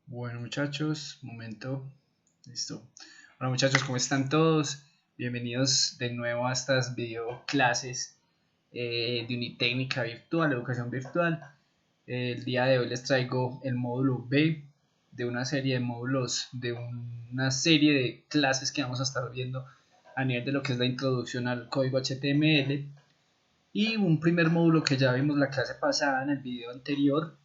Bueno muchachos, momento, listo. Hola muchachos, ¿cómo están todos? Bienvenidos de nuevo a estas video clases de Unitécnica Virtual, Educación Virtual. El día de hoy les traigo el módulo B de una serie de módulos, de una serie de clases que vamos a estar viendo a nivel de lo que es la introducción al código HTML y un primer módulo que ya vimos la clase pasada en el video anterior,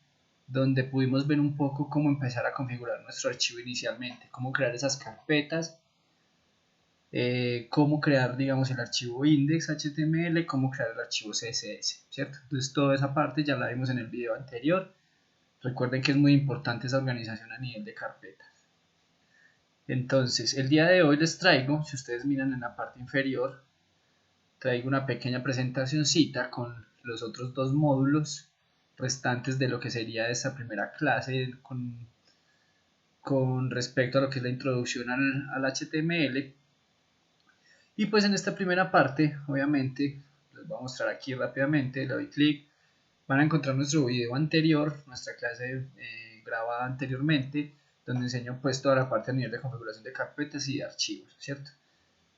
donde pudimos ver un poco cómo empezar a configurar nuestro archivo inicialmente, cómo crear esas carpetas, cómo crear, digamos, el archivo index.html, cómo crear el archivo CSS, ¿cierto? Entonces toda esa parte ya la vimos en el video anterior. Recuerden que es muy importante esa organización a nivel de carpetas. Entonces, el día de hoy les traigo, si ustedes miran en la parte inferior, traigo una pequeña presentacioncita con los otros dos módulos restantes de lo que sería esta primera clase con respecto a lo que es la introducción al HTML. Y pues en esta primera parte, obviamente, les voy a mostrar aquí rápidamente, le doy clic, van a encontrar nuestro video anterior, nuestra clase grabada anteriormente, donde enseño pues toda la parte a nivel de configuración de carpetas y de archivos, ¿cierto?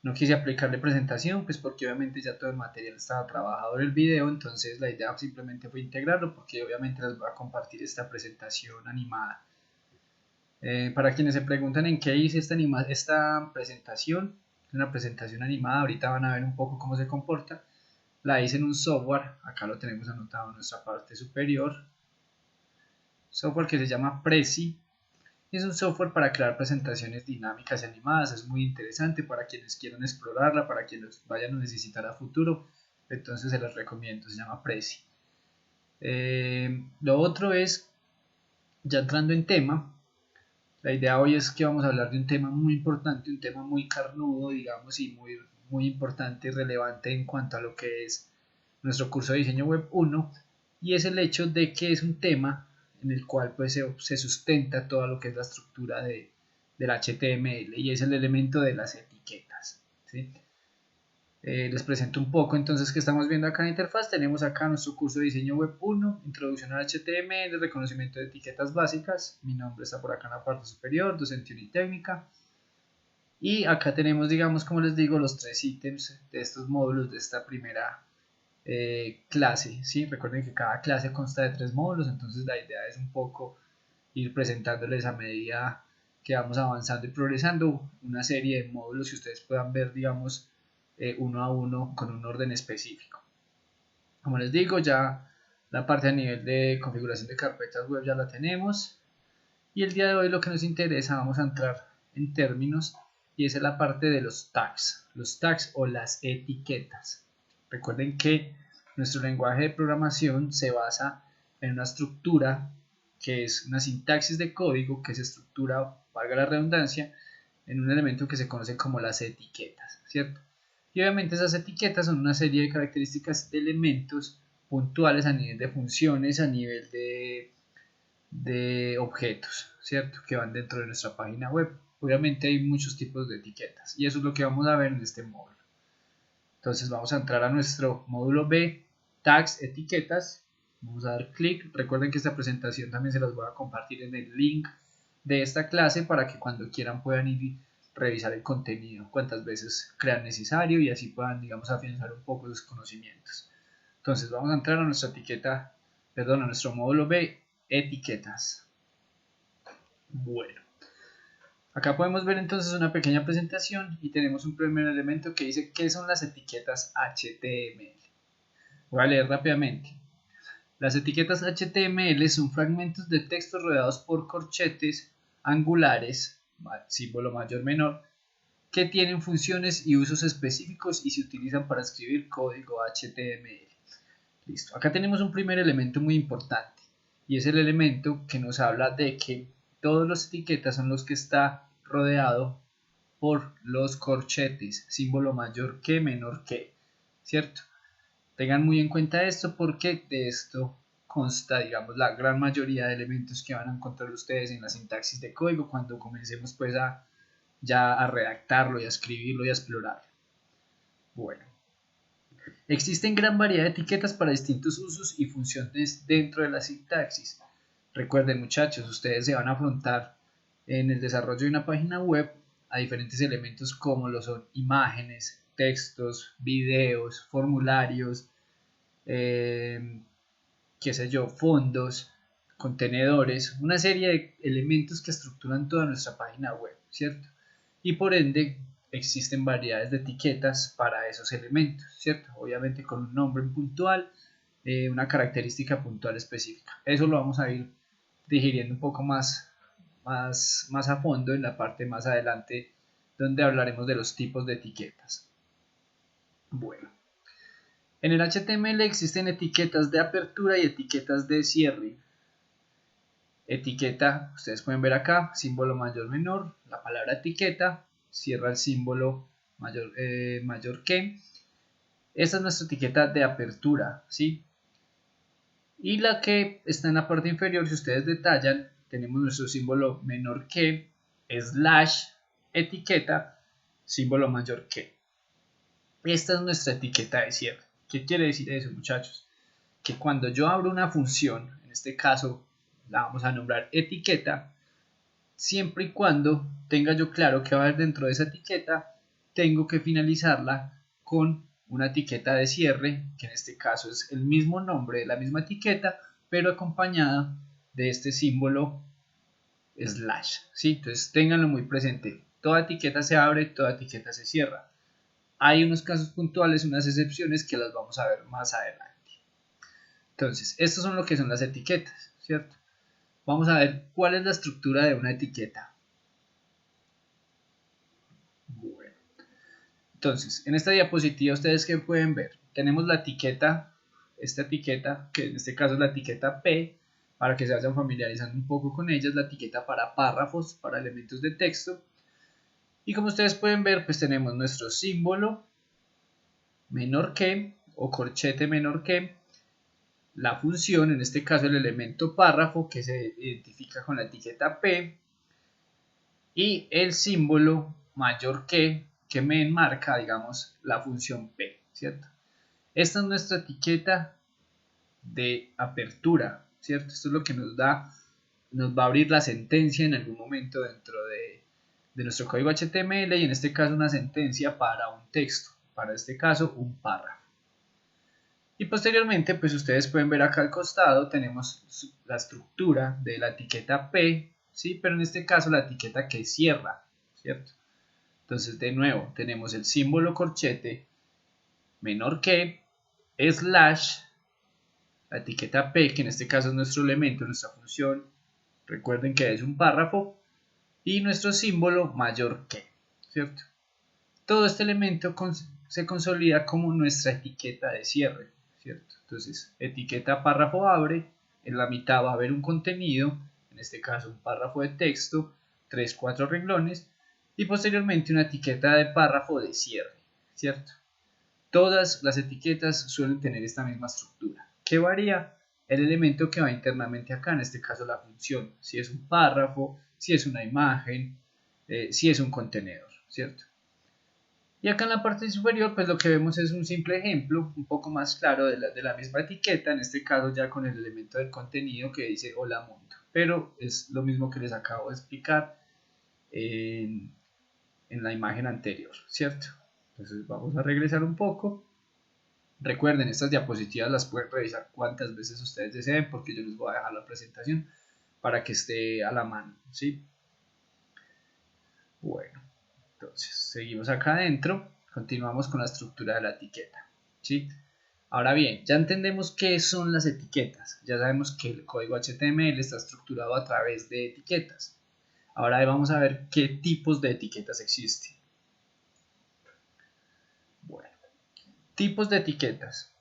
No quise aplicarle presentación, pues porque obviamente ya todo el material estaba trabajado en el video, entonces la idea simplemente fue integrarlo, porque obviamente les voy a compartir esta presentación animada. Para quienes se preguntan en qué hice esta presentación, es una presentación animada, ahorita van a ver un poco cómo se comporta. La hice en un software, acá lo tenemos anotado en nuestra parte superior, software que se llama Prezi. Es un software para crear presentaciones dinámicas y animadas, es muy interesante para quienes quieran explorarla, para quienes vayan a necesitar a futuro, entonces se las recomiendo, se llama Prezi. Lo otro es, ya entrando en tema, la idea hoy es que vamos a hablar de un tema muy importante, un tema muy carnudo, digamos, y muy importante y relevante en cuanto a lo que es nuestro curso de diseño web 1, y es el hecho de que es un tema en el cual pues se sustenta todo lo que es la estructura del HTML, y es el elemento de las etiquetas, ¿sí? Les presento un poco entonces que estamos viendo acá en la interfaz. Tenemos acá nuestro curso de diseño web 1, introducción al HTML, reconocimiento de etiquetas básicas. Mi nombre está por acá en la parte superior, docente Unitécnica. Y acá tenemos, digamos, como les digo, los tres ítems de estos módulos de esta primera clase, ¿sí? Recuerden que cada clase consta de 3 módulos, entonces la idea es un poco ir presentándoles a medida que vamos avanzando y progresando una serie de módulos que ustedes puedan ver, digamos, uno a uno con un orden específico. Como les digo, ya la parte a nivel de configuración de carpetas web ya la tenemos, y el día de hoy lo que nos interesa, vamos a entrar en términos, y esa es la parte de los tags o las etiquetas. Recuerden que nuestro lenguaje de programación se basa en una estructura que es una sintaxis de código que se estructura, valga la redundancia, en un elemento que se conoce como las etiquetas, ¿cierto? Y obviamente esas etiquetas son una serie de características de elementos puntuales a nivel de funciones, a nivel de objetos, ¿cierto? Que van dentro de nuestra página web. Obviamente hay muchos tipos de etiquetas y eso es lo que vamos a ver en este módulo. Entonces vamos a entrar a nuestro módulo B, tags, etiquetas. Vamos a dar clic. Recuerden que esta presentación también se las voy a compartir en el link de esta clase para que cuando quieran puedan ir y revisar el contenido cuantas veces crean necesario y así puedan, digamos, afianzar un poco sus conocimientos. Entonces vamos a entrar a nuestra etiqueta, perdón, a nuestro módulo B, etiquetas. Bueno, acá podemos ver entonces una pequeña presentación y tenemos un primer elemento que dice qué son las etiquetas HTML. Voy a leer rápidamente. Las etiquetas HTML son fragmentos de texto rodeados por corchetes angulares, símbolo mayor menor, que tienen funciones y usos específicos y se utilizan para escribir código HTML. Listo. Acá tenemos un primer elemento muy importante y es el elemento que nos habla de que todas las etiquetas son los que está rodeado por los corchetes, símbolo mayor que, menor que, ¿cierto? Tengan muy en cuenta esto porque de esto consta, digamos, la gran mayoría de elementos que van a encontrar ustedes en la sintaxis de código cuando comencemos pues ya a redactarlo y a escribirlo y a explorarlo. Bueno, existen gran variedad de etiquetas para distintos usos y funciones dentro de la sintaxis. Recuerden, muchachos, ustedes se van a afrontar en el desarrollo de una página web a diferentes elementos como lo son imágenes, textos, videos, formularios, qué sé yo, fondos, contenedores, una serie de elementos que estructuran toda nuestra página web, ¿cierto? Y por ende existen variedades de etiquetas para esos elementos, ¿cierto? Obviamente con un nombre puntual, una característica puntual específica. Eso lo vamos a ir digiriendo un poco más a fondo en la parte más adelante, donde hablaremos de los tipos de etiquetas. Bueno, en el HTML existen etiquetas de apertura y etiquetas de cierre. Etiqueta, ustedes pueden ver acá, símbolo mayor menor, la palabra etiqueta, cierra el símbolo mayor que. Esta es nuestra etiqueta de apertura, ¿sí? Y la que está en la parte inferior, si ustedes detallan, tenemos nuestro símbolo menor que, slash, etiqueta, símbolo mayor que. Esta es nuestra etiqueta de cierre. ¿Qué quiere decir eso, muchachos? Que cuando yo abro una función, en este caso la vamos a nombrar etiqueta, siempre y cuando tenga yo claro que va a haber dentro de esa etiqueta, tengo que finalizarla con una etiqueta de cierre, que en este caso es el mismo nombre de la misma etiqueta, pero acompañada de este símbolo slash, ¿sí? Entonces ténganlo muy presente. Toda etiqueta se abre, toda etiqueta se cierra. Hay unos casos puntuales, unas excepciones que las vamos a ver más adelante. Entonces, estos son lo que son las etiquetas, ¿cierto? Vamos a ver cuál es la estructura de una etiqueta. Bueno, entonces, en esta diapositiva, ¿ustedes qué pueden ver? Tenemos la etiqueta, esta etiqueta, que en este caso es la etiqueta P, para que se vayan familiarizando un poco con ella, es la etiqueta para párrafos, para elementos de texto. Y como ustedes pueden ver, pues tenemos nuestro símbolo menor que, o corchete menor que, la función, en este caso el elemento párrafo, que se identifica con la etiqueta P, y el símbolo mayor que me enmarca, digamos, la función P, ¿cierto? Esta es nuestra etiqueta de apertura, ¿cierto? Esto es lo que nos va a abrir la sentencia en algún momento dentro de nuestro código HTML, y en este caso una sentencia para un texto, para este caso un párrafo. Y posteriormente, pues ustedes pueden ver acá al costado, tenemos la estructura de la etiqueta P, ¿sí? Pero en este caso la etiqueta que cierra, ¿cierto? Entonces, de nuevo, tenemos el símbolo corchete menor que, slash, la etiqueta P, que en este caso es nuestro elemento, nuestra función, recuerden que es un párrafo, y nuestro símbolo mayor que, ¿cierto? Todo este elemento se consolida como nuestra etiqueta de cierre, ¿cierto? Entonces, etiqueta párrafo abre, en la mitad va a haber un contenido, en este caso un párrafo de texto, 3-4 renglones, y posteriormente una etiqueta de párrafo de cierre, ¿cierto? Todas las etiquetas suelen tener esta misma estructura. ¿Qué varía? El elemento que va internamente acá, en este caso la función, si es un párrafo, si es una imagen, si es un contenedor, ¿cierto? Y acá en la parte superior, pues lo que vemos es un simple ejemplo, un poco más claro de la misma etiqueta, en este caso ya con el elemento del contenido que dice hola mundo. Pero es lo mismo que les acabo de explicar en la imagen anterior, ¿cierto? Entonces vamos a regresar un poco. Recuerden, estas diapositivas las pueden revisar cuantas veces ustedes deseen, porque yo les voy a dejar la presentación para que esté a la mano, ¿sí? Bueno. Entonces, seguimos acá adentro, continuamos con la estructura de la etiqueta, ¿sí? Ahora bien, ya entendemos qué son las etiquetas, ya sabemos que el código HTML está estructurado a través de etiquetas. Ahora vamos a ver qué tipos de etiquetas existen. Bueno, tipos de etiquetas.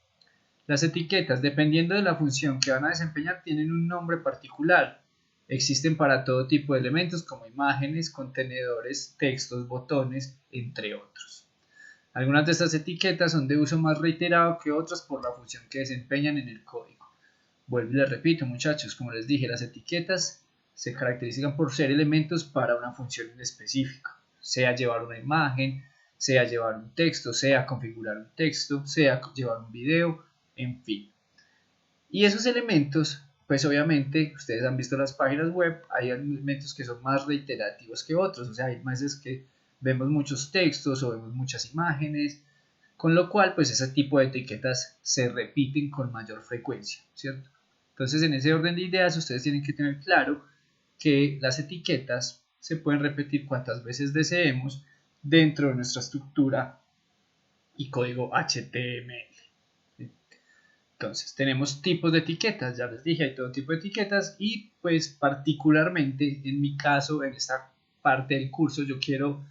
Las etiquetas, dependiendo de la función que van a desempeñar, tienen un nombre particular. Existen para todo tipo de elementos como imágenes, contenedores, textos, botones, entre otros. Algunas de estas etiquetas son de uso más reiterado que otras por la función que desempeñan en el código. Vuelvo y les repito, muchachos, como les dije, las etiquetas se caracterizan por ser elementos para una función en específico, sea llevar una imagen, sea llevar un texto, sea configurar un texto, sea llevar un video, en fin. Y esos elementos pues obviamente ustedes han visto las páginas web, hay elementos que son más reiterativos que otros, o sea, hay veces que vemos muchos textos o vemos muchas imágenes, con lo cual pues ese tipo de etiquetas se repiten con mayor frecuencia, ¿cierto? Entonces en ese orden de ideas ustedes tienen que tener claro que las etiquetas se pueden repetir cuantas veces deseemos dentro de nuestra estructura y código HTML. Entonces tenemos tipos de etiquetas, ya les dije, hay todo tipo de etiquetas y pues particularmente en mi caso, en esta parte del curso, yo quiero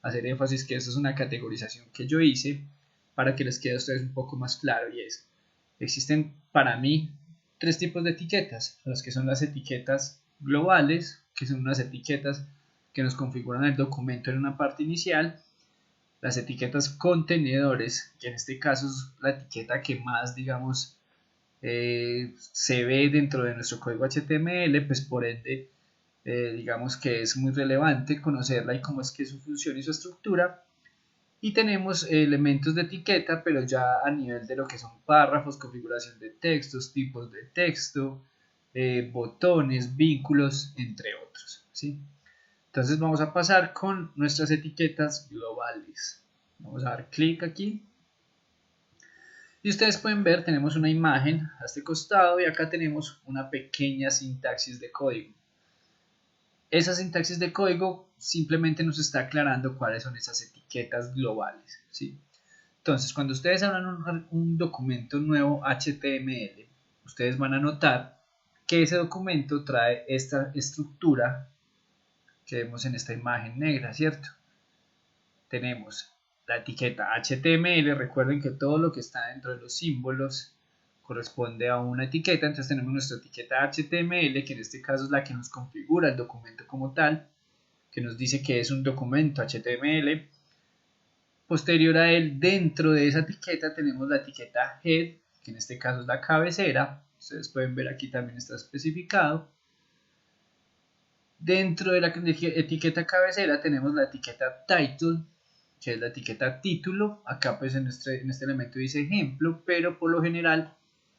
hacer énfasis que esto es una categorización que yo hice para que les quede a ustedes un poco más claro y es, existen para mí tres tipos de etiquetas, las que son las etiquetas globales, que son unas etiquetas que nos configuran el documento en una parte inicial, las etiquetas contenedores, que en este caso es la etiqueta que más, digamos, se ve dentro de nuestro código HTML, pues por ende, digamos que es muy relevante conocerla y cómo es que su función y su estructura. Y tenemos elementos de etiqueta, pero ya a nivel de lo que son párrafos, configuración de textos, tipos de texto, botones, vínculos, entre otros, ¿sí? Entonces vamos a pasar con nuestras etiquetas globales. Vamos a dar clic aquí. Y ustedes pueden ver, tenemos una imagen a este costado y acá tenemos una pequeña sintaxis de código. Esa sintaxis de código simplemente nos está aclarando cuáles son esas etiquetas globales, ¿sí? Entonces, cuando ustedes abran un documento nuevo HTML, ustedes van a notar que ese documento trae esta estructura que vemos en esta imagen negra, ¿cierto? Tenemos la etiqueta HTML, recuerden que todo lo que está dentro de los símbolos corresponde a una etiqueta, entonces tenemos nuestra etiqueta HTML, que en este caso es la que nos configura el documento como tal, que nos dice que es un documento HTML. Posterior a él, dentro de esa etiqueta tenemos la etiqueta head, que en este caso es la cabecera, ustedes pueden ver aquí también está especificado. Dentro de la etiqueta cabecera tenemos la etiqueta title, que es la etiqueta título. Acá pues en este elemento dice ejemplo, pero por lo general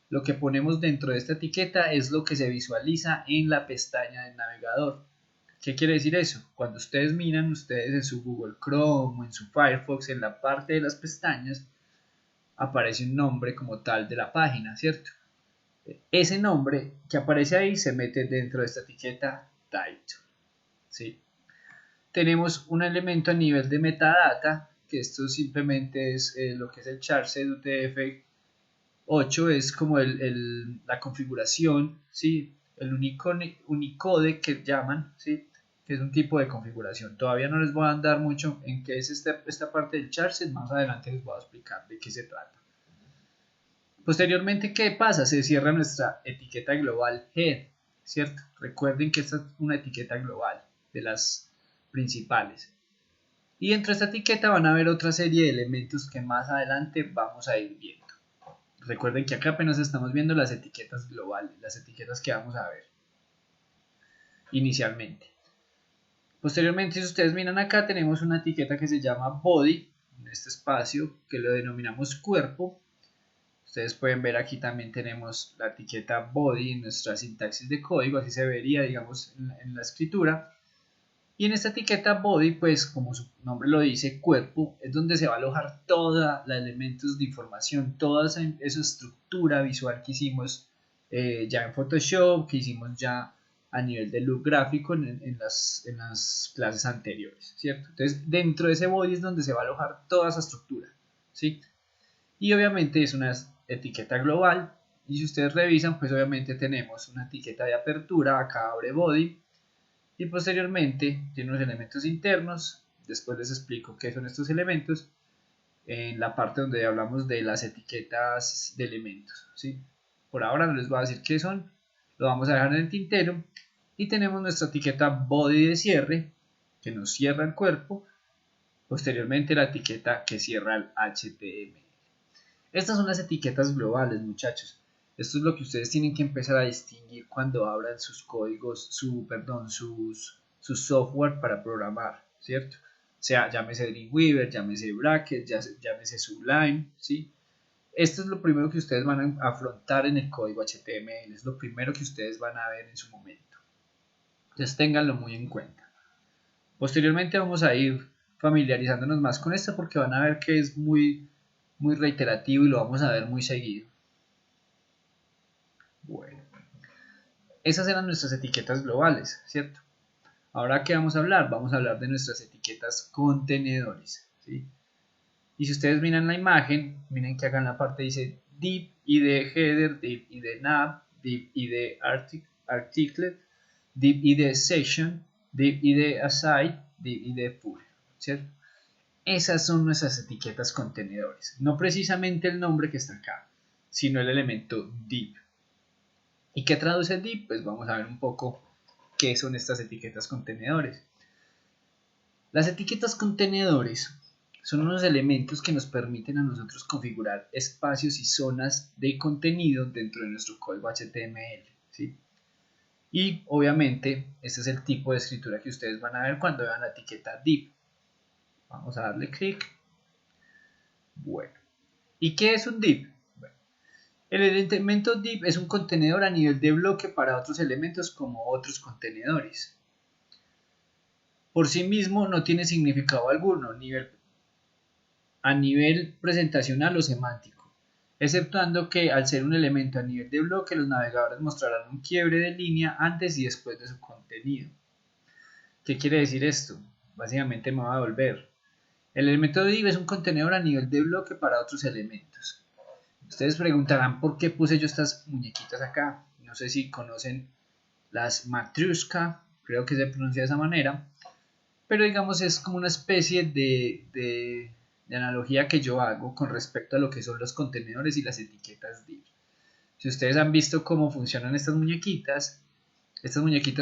lo que ponemos dentro de esta etiqueta es lo que se visualiza en la pestaña del navegador. ¿Qué quiere decir eso? Cuando ustedes miran, ustedes en su Google Chrome o en su Firefox, en la parte de las pestañas, aparece un nombre como tal de la página, ¿cierto? Ese nombre que aparece ahí se mete dentro de esta etiqueta title, ¿sí? Tenemos un elemento a nivel de metadata, que esto simplemente es lo que es el charset UTF-8, es como la configuración, ¿sí? El Unicode que llaman, ¿sí? Que es un tipo de configuración. Todavía no les voy a andar mucho en qué es esta parte del charset, más adelante les voy a explicar de qué se trata. Posteriormente, ¿qué pasa? Se cierra nuestra etiqueta global head, ¿cierto? Recuerden que esta es una etiqueta global de las principales. Y dentro de esta etiqueta van a haber otra serie de elementos que más adelante vamos a ir viendo. Recuerden que acá apenas estamos viendo las etiquetas globales, las etiquetas que vamos a ver inicialmente. Posteriormente, si ustedes miran acá, tenemos una etiqueta que se llama body, en este espacio que lo denominamos cuerpo. Ustedes pueden ver aquí también tenemos la etiqueta body en nuestra sintaxis de código, así se vería, digamos, en la escritura. Y en esta etiqueta body, pues como su nombre lo dice, cuerpo, es donde se va a alojar toda la elementos de información, toda esa estructura visual que hicimos ya en Photoshop, que hicimos ya a nivel de look gráfico en las clases anteriores, ¿cierto? Entonces, dentro de ese body es donde se va a alojar toda esa estructura, ¿sí? Y obviamente es una etiqueta global, y si ustedes revisan, pues obviamente tenemos una etiqueta de apertura, acá abre body, y posteriormente tiene unos elementos internos, después les explico qué son estos elementos, en la parte donde hablamos de las etiquetas de elementos, ¿sí? Por ahora no les voy a decir qué son, lo vamos a dejar en el tintero, y tenemos nuestra etiqueta body de cierre, que nos cierra el cuerpo, posteriormente la etiqueta que cierra el HTML. Estas son las etiquetas globales, muchachos. Esto es lo que ustedes tienen que empezar a distinguir cuando abran sus códigos, su software para programar, ¿cierto? O sea, llámese Dreamweaver, llámese Bracket, llámese Sublime, ¿sí? esto es lo primero que ustedes van a afrontar en el código HTML, es lo primero que ustedes van a ver en su momento. Entonces ténganlo muy en cuenta. Posteriormente vamos a ir familiarizándonos más con esto porque van a ver que es muy reiterativo y lo vamos a ver muy seguido. Bueno, esas eran nuestras etiquetas globales, ¿cierto? Ahora, ¿qué vamos a hablar? Vamos a hablar de nuestras etiquetas contenedores, ¿sí? Y si ustedes miran la imagen, miren que acá en la parte dice div id header, div id nav, div id article, div id session, div id aside, div id pull, ¿cierto? Esas son nuestras etiquetas contenedores, no precisamente el nombre que está acá, sino el elemento div. ¿Y qué traduce div? Pues vamos a ver un poco qué son estas etiquetas contenedores. Las etiquetas contenedores son unos elementos que nos permiten a nosotros configurar espacios y zonas de contenido dentro de nuestro código HTML, ¿sí? Y obviamente este es el tipo de escritura que ustedes van a ver cuando vean la etiqueta div. Vamos a darle clic. Bueno, ¿y qué es un div? Bueno, el elemento div es un contenedor a nivel de bloque para otros elementos como otros contenedores. Por sí mismo no tiene significado alguno a nivel presentacional o semántico, exceptuando que al ser un elemento a nivel de bloque los navegadores mostrarán un quiebre de línea antes y después de su contenido. ¿Qué quiere decir esto? Básicamente me va a devolver. El elemento div es un contenedor a nivel de bloque para otros elementos. Ustedes preguntarán por qué puse yo estas muñequitas acá. No sé si conocen las Matryoshka, creo que se pronuncia de esa manera, pero digamos es como una especie de analogía que yo hago con respecto a lo que son los contenedores y las etiquetas div. Si ustedes han visto cómo funcionan estas muñequitas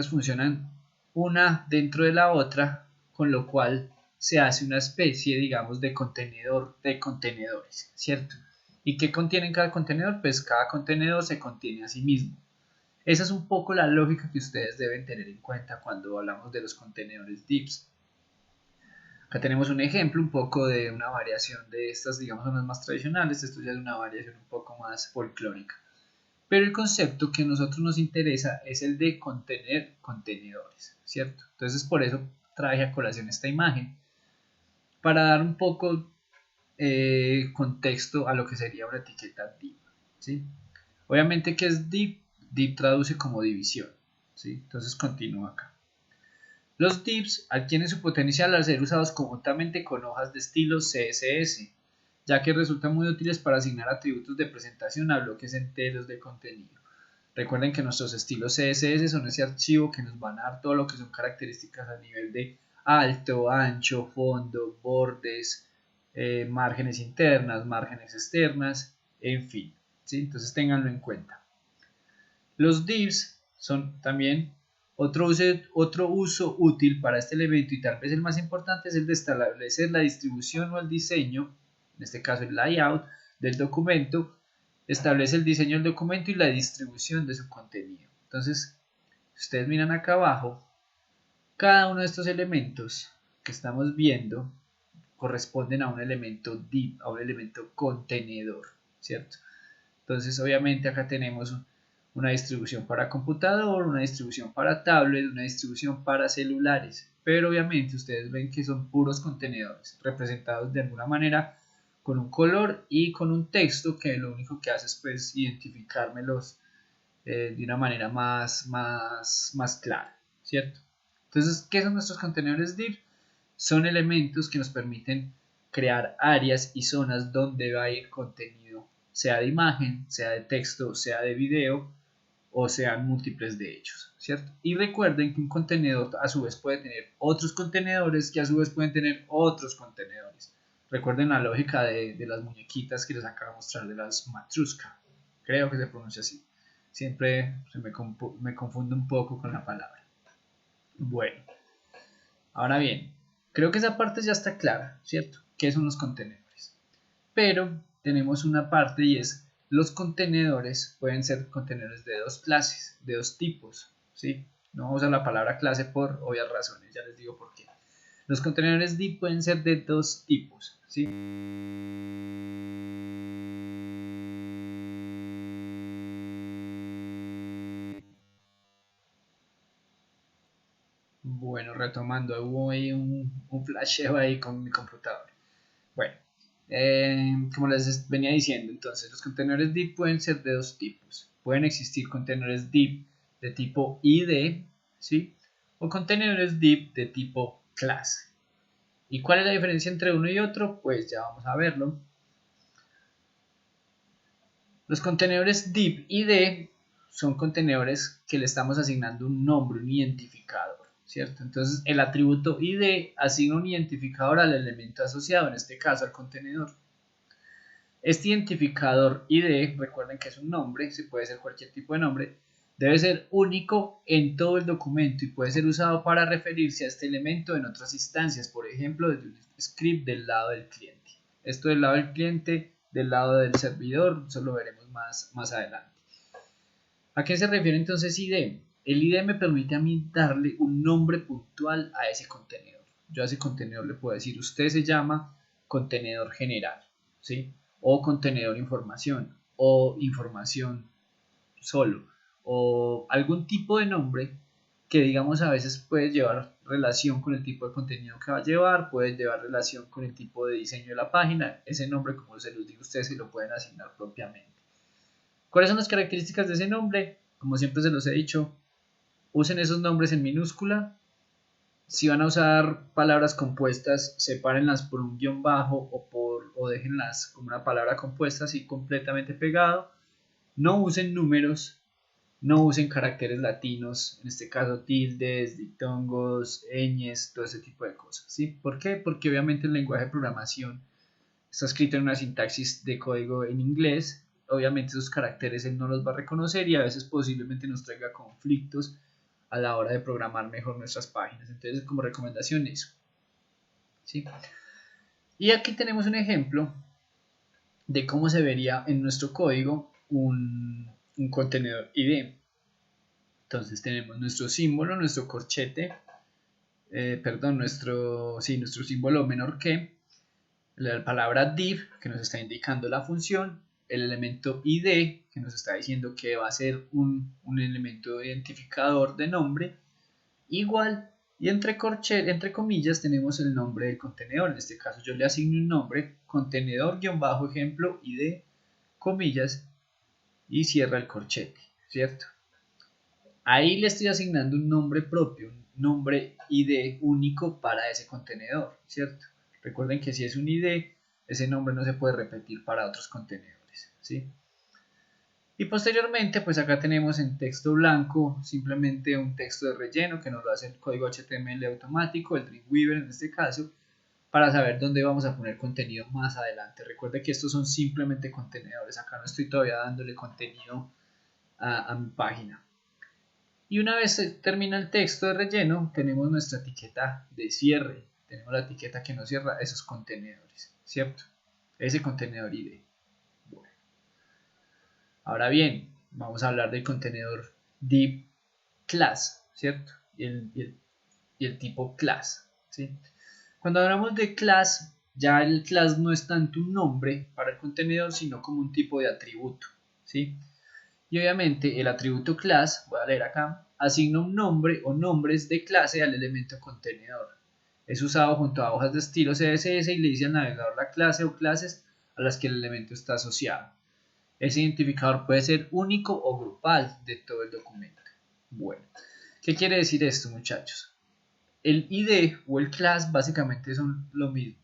funcionan una dentro de la otra, con lo cual se hace una especie, digamos, de contenedor de contenedores, ¿cierto? ¿Y qué contiene cada contenedor? Pues cada contenedor se contiene a sí mismo. Esa es un poco la lógica que ustedes deben tener en cuenta cuando hablamos de los contenedores divs. Acá tenemos un ejemplo un poco de una variación de estas, digamos, son las más tradicionales. Esto ya es una variación un poco más folclórica. Pero el concepto que a nosotros nos interesa es el de contener contenedores, ¿cierto? Entonces por eso traje a colación esta imagen, para dar un poco contexto a lo que sería una etiqueta div, ¿sí? Obviamente, ¿qué es div? Div traduce como división, ¿sí? Entonces continúo acá. Los divs adquieren su potencial al ser usados conjuntamente con hojas de estilo CSS, ya que resultan muy útiles para asignar atributos de presentación a bloques enteros de contenido. Recuerden que nuestros estilos CSS son ese archivo que nos van a dar todo lo que son características a nivel de alto, ancho, fondo, bordes, márgenes internas, márgenes externas, en fin, ¿sí? Entonces ténganlo en cuenta. Los divs son también otro uso útil para este elemento, y tal vez el más importante, es el de establecer la distribución o el diseño, en este caso el layout del documento. Establece el diseño del documento y la distribución de su contenido. Entonces, si ustedes miran acá abajo, cada uno de estos elementos que estamos viendo corresponden a un elemento div, a un elemento contenedor, ¿cierto? Entonces, obviamente acá tenemos una distribución para computador, una distribución para tablet, una distribución para celulares, pero obviamente ustedes ven que son puros contenedores representados de alguna manera con un color y con un texto que lo único que hace es pues identificármelos de una manera más clara, ¿cierto? Entonces, ¿qué son nuestros contenedores div? Son elementos que nos permiten crear áreas y zonas donde va a ir contenido, sea de imagen, sea de texto, sea de video, o sean múltiples de ellos, ¿cierto? Y recuerden que un contenedor a su vez puede tener otros contenedores que a su vez pueden tener otros contenedores. Recuerden la lógica de las muñequitas que les acabo de mostrar, de las Matryoshka, creo que se pronuncia así. Siempre me confundo un poco con la palabra. Bueno, ahora bien, creo que esa parte ya está clara, ¿cierto? ¿Qué son los contenedores? Pero tenemos una parte, y es los contenedores pueden ser contenedores de dos clases, de dos tipos, ¿sí? No vamos a usar la palabra clase por obvias razones, ya les digo por qué. Los contenedores div pueden ser de dos tipos, ¿sí? Bueno, retomando, hubo ahí un flasheo ahí con mi computador. Bueno, como les venía diciendo, entonces los contenedores div pueden ser de dos tipos. Pueden existir contenedores div de tipo id, ¿sí? O contenedores div de tipo class. ¿Y cuál es la diferencia entre uno y otro? Pues ya vamos a verlo. Los contenedores div id son contenedores que le estamos asignando un nombre, un identificador, ¿cierto? Entonces el atributo id asigna un identificador al elemento asociado, en este caso al contenedor. Este identificador id, recuerden que es un nombre, se puede ser cualquier tipo de nombre, debe ser único en todo el documento y puede ser usado para referirse a este elemento en otras instancias, por ejemplo, desde un script del lado del cliente. Esto del lado del cliente, del lado del servidor, eso lo veremos más adelante. ¿A qué se refiere entonces id? El id me permite a mí darle un nombre puntual a ese contenedor. Yo a ese contenedor le puedo decir, usted se llama contenedor general, ¿sí? O contenedor información, o información solo, o algún tipo de nombre que digamos a veces puede llevar relación con el tipo de contenido que va a llevar, puede llevar relación con el tipo de diseño de la página. Ese nombre, como se los digo, ustedes se lo pueden asignar propiamente. ¿Cuáles son las características de ese nombre? Como siempre se los he dicho, usen esos nombres en minúscula. Si van a usar palabras compuestas, sepárenlas por un guión bajo o déjenlas como una palabra compuesta así completamente pegado. No usen números, no usen caracteres latinos, en este caso tildes, diptongos, ñes, todo ese tipo de cosas, ¿sí? ¿Por qué? Porque obviamente el lenguaje de programación está escrito en una sintaxis de código en inglés. Obviamente esos caracteres él no los va a reconocer y a veces posiblemente nos traiga conflictos a la hora de programar mejor nuestras páginas. Entonces, como recomendación eso, ¿sí? Y aquí tenemos un ejemplo de cómo se vería en nuestro código un contenedor id. Entonces tenemos nuestro símbolo, nuestro corchete, nuestro símbolo menor que, la palabra div que nos está indicando la función, el elemento id que nos está diciendo que va a ser un elemento identificador de nombre, igual, y entre comillas tenemos el nombre del contenedor. En este caso yo le asigno un nombre, contenedor-ejemplo id, comillas, y cierra el corchete, ¿cierto? Ahí le estoy asignando un nombre propio, un nombre id único para ese contenedor, ¿cierto? Recuerden que si es un id, ese nombre no se puede repetir para otros contenedores, ¿sí? Y posteriormente, pues acá tenemos en texto blanco simplemente un texto de relleno que nos lo hace el código HTML automático, el Dreamweaver en este caso, para saber dónde vamos a poner contenido más adelante. Recuerde que estos son simplemente contenedores, acá no estoy todavía dándole contenido a mi página. Y una vez se termina el texto de relleno, tenemos nuestra etiqueta de cierre. Tenemos la etiqueta que nos cierra esos contenedores, ¿cierto? Ese contenedor ID. Bueno. Ahora bien, vamos a hablar del contenedor div class, ¿cierto? Y el tipo class, ¿sí? Cuando hablamos de class, ya el class no es tanto un nombre para el contenedor, sino como un tipo de atributo, ¿sí? Y obviamente el atributo class, voy a leer acá, asigna un nombre o nombres de clase al elemento contenedor. Es usado junto a hojas de estilo CSS y le dice al navegador la clase o clases a las que el elemento está asociado. Ese identificador puede ser único o grupal de todo el documento. Bueno, ¿qué quiere decir esto, muchachos? El ID o el class básicamente son lo mismo.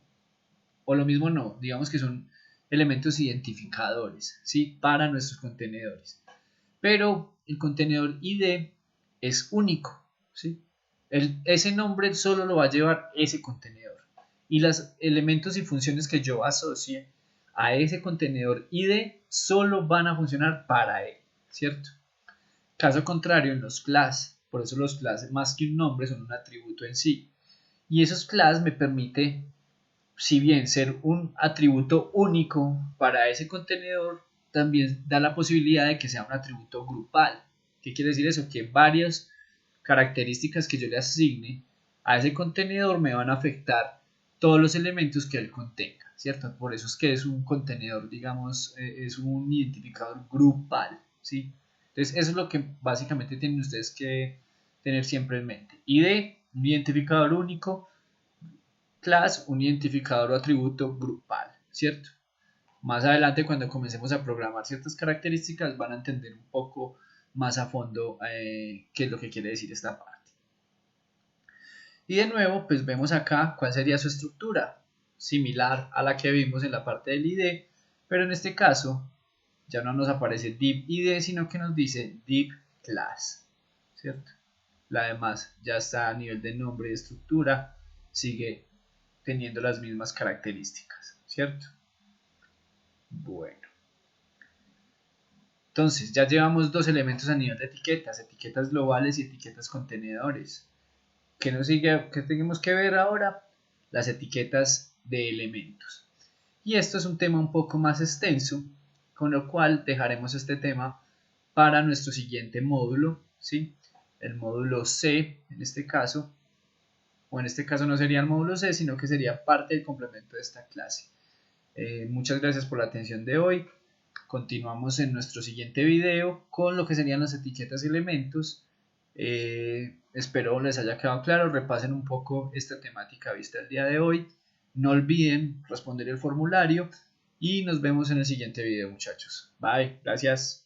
O lo mismo no, digamos que son elementos identificadores, ¿sí? Para nuestros contenedores. Pero el contenedor ID es único, ¿sí? Ese nombre solo lo va a llevar ese contenedor. Y los elementos y funciones que yo asocie a ese contenedor ID solo van a funcionar para él, ¿cierto? Caso contrario, en los class, por eso los class más que un nombre son un atributo en sí. Y esos class me permite, si bien ser un atributo único para ese contenedor, también da la posibilidad de que sea un atributo grupal. ¿Qué quiere decir eso? Que varias características que yo le asigne a ese contenedor me van a afectar todos los elementos que él contenga, ¿cierto? Por eso es que es un contenedor, digamos, es un identificador grupal, ¿sí? Entonces, eso es lo que básicamente tienen ustedes que tener siempre en mente. ID, un identificador único; class, un identificador o atributo grupal, ¿cierto? Más adelante, cuando comencemos a programar ciertas características, van a entender un poco más a fondo qué es lo que quiere decir esta parte. Y de nuevo, pues vemos acá cuál sería su estructura, similar a la que vimos en la parte del ID, pero en este caso ya no nos aparece div ID, sino que nos dice div class, ¿cierto? La demás ya está a nivel de nombre y estructura, sigue teniendo las mismas características, ¿cierto? Bueno, entonces ya llevamos dos elementos a nivel de etiquetas, etiquetas globales y etiquetas contenedores. ¿Qué nos sigue? ¿Qué tenemos que ver ahora? Las etiquetas de elementos. Y esto es un tema un poco más extenso, con lo cual dejaremos este tema para nuestro siguiente módulo, ¿sí? El módulo C, en este caso, o en este caso no sería el módulo C, sino que sería parte del complemento de esta clase. Muchas gracias por la atención de hoy. Continuamos en nuestro siguiente video con lo que serían las etiquetas y elementos. Espero les haya quedado claro, repasen un poco esta temática vista el día de hoy. No olviden responder el formulario y nos vemos en el siguiente video, muchachos. Bye, gracias.